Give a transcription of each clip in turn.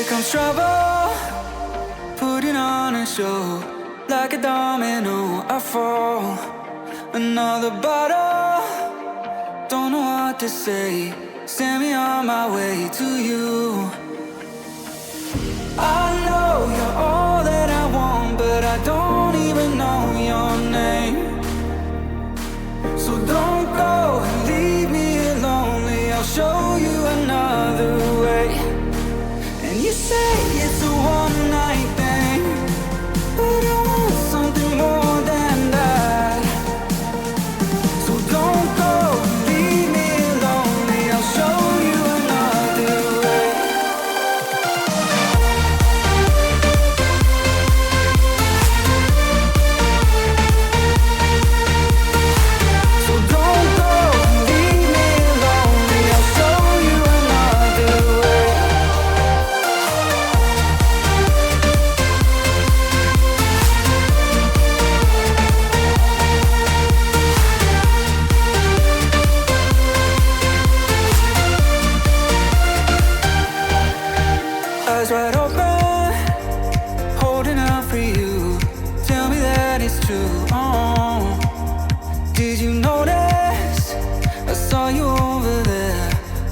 Here comes trouble, putting on a show. Like a domino, I fall. Another bottle, don't know what to say. Send me on my way to you. I know you're all that I want, but I don't even know your name. So don't go and leave me lonely. I'll show you another way. And you say it's a one-night thing, but I want something more than that. So don't go and leave me lonely. I'll show you another way. So don't go and leave me lonely. I'll show you another way. Eyes wide open, holding out for you. Tell me that it's true. Oh, did you notice? I saw you over there,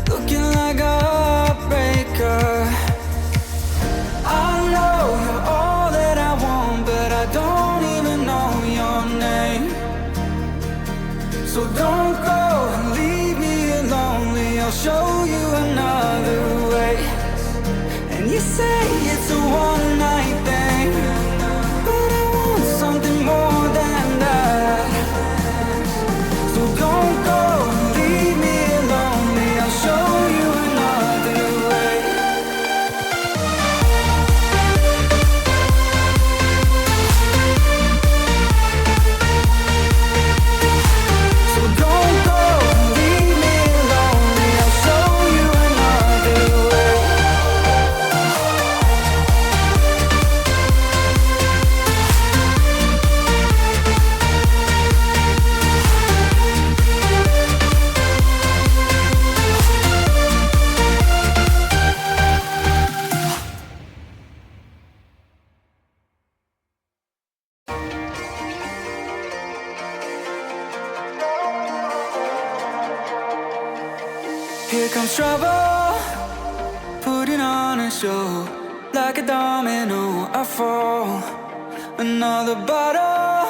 looking like a heartbreaker. I know you're all that I want, but I don't even know your name. So don't go and leave me lonely. I'll show you another way. And you say it's a one-night thing, but I want something more than that. So don't go and leave me lonely. I'll show you another way. So don't go and leave me lonely. I'll show you another way. Here comes trouble, putting on a show. Like a domino, I fall. Another bottle,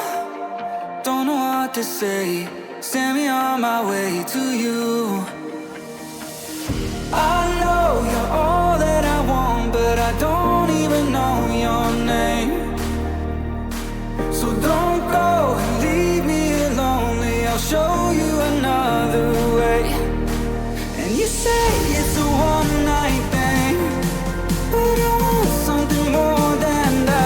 don't know what to say. Send me on my way to you. I know you're all that I want, but I don't even know your name. So don't go and leave me lonely. I'll show you another